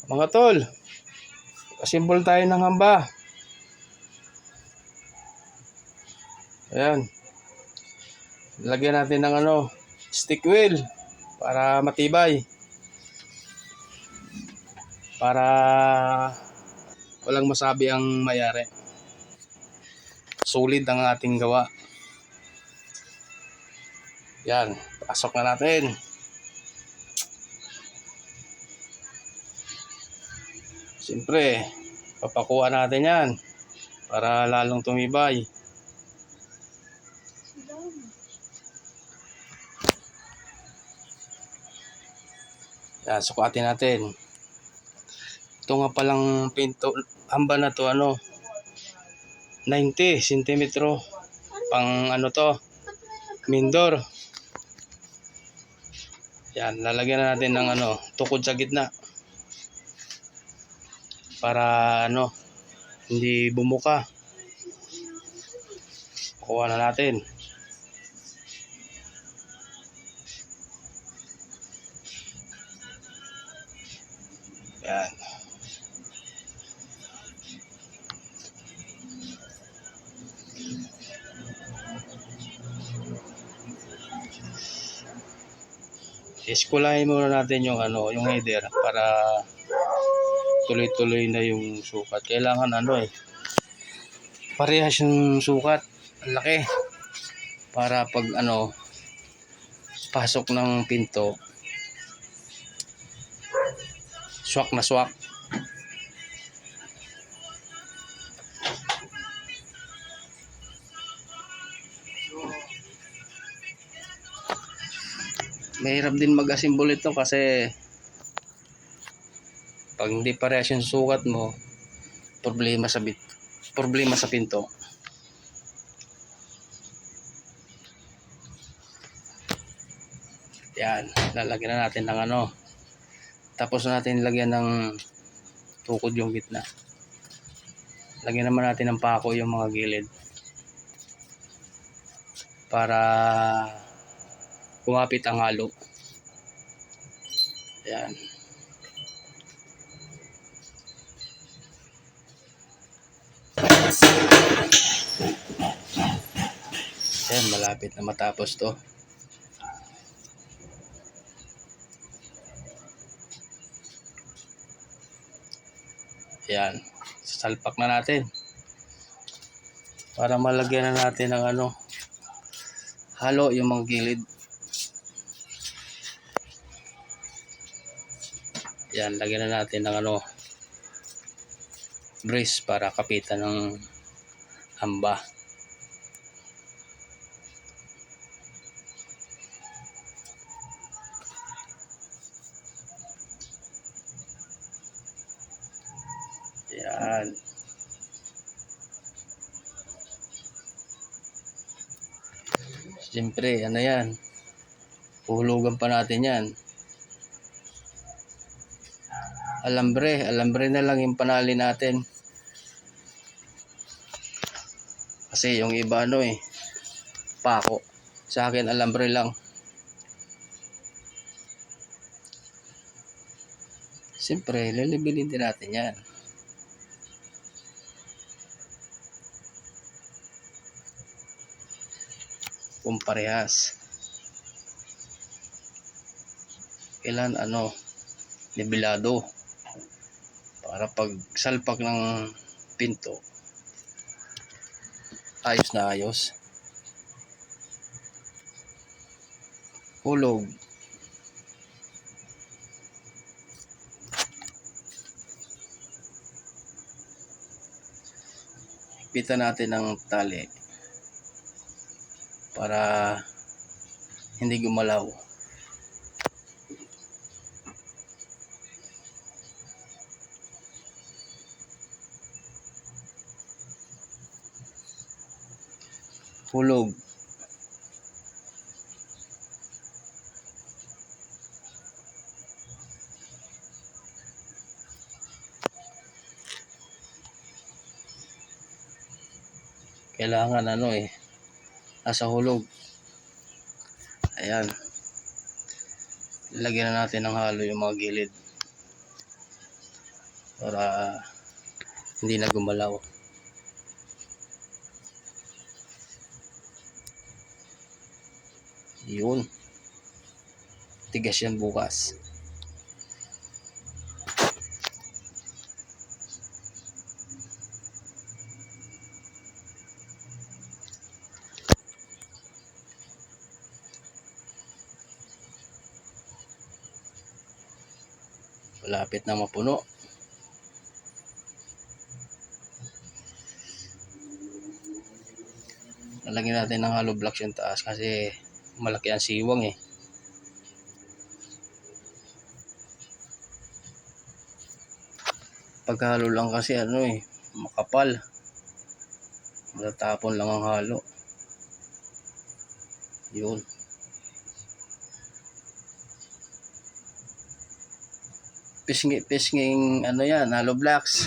Mga tol, asimbol tayo ng hamba. Ayan. Lagyan natin ng stick wheel para matibay. Para walang masabi ang mayari. Solid ang ating gawa. Yan, pasok na natin. Siyempre, papakuha natin yan para lalong tumibay. Yan, sukatin natin. Ito nga palang pinto, hamba na to 90 cm. Pang to, mindor. Yan, lalagyan na natin ng tukod sa gitna. Para hindi bumuka. Kuha na natin. Yan. Iskulahin muna natin yung yung header para tuloy-tuloy na yung sukat. Kailangan parehas yung sukat. Ang laki. Para pag pasok ng pinto, swak na swak. Mahirap din mag-assemble ito kasi pag hindi parehas yung sukat mo, problema sa pinto. Yan, lalagyan na natin ng tapos natin lagyan ng tukod yung gitna. Lagyan naman natin ng pako yung mga gilid para kumapit ang halo. Yan. Yan, malapit na matapos to. Yan, sasalpak na natin para malagyan na natin ng halo yung mga gilid. Yan, lagyan na natin ng brace para kapitan ng hamba. Yan. Siyempre, yan. Uhulugan pa natin yan. Alambre na lang yung panali natin. Kasi yung iba pako. Sa akin alambre lang. Siyempre, lilibilin din natin yan. Kung parehas. Kailan nibilado. Para pag salpak ng pinto, ayos na ayos. Hulog. Ipitan natin ng tali para hindi gumalaw. Hulog. Kailangan nasa hulog. Ayan. Lagyan na natin ng halo yung mga gilid. para hindi na gumalaw. Yun, tigas yan bukas. Malapit na mapuno. Lalagyan natin ng hollow blocks yung taas kasi malaki ang siwang eh. Paghalo lang kasi ano eh, makapal. Matatapon lang ang halo. Yun. Pisnging ano yan, hollow blocks.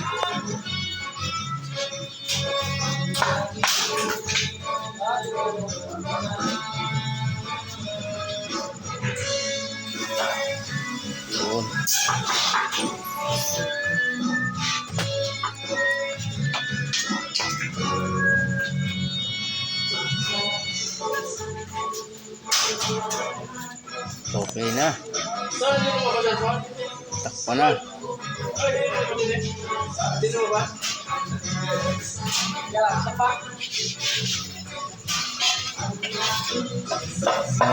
Yun. Okay na. Takpan na.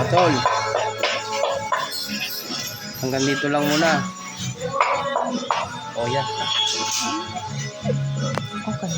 Tol. Hanggang dito lang muna. Oh, yan. Okay.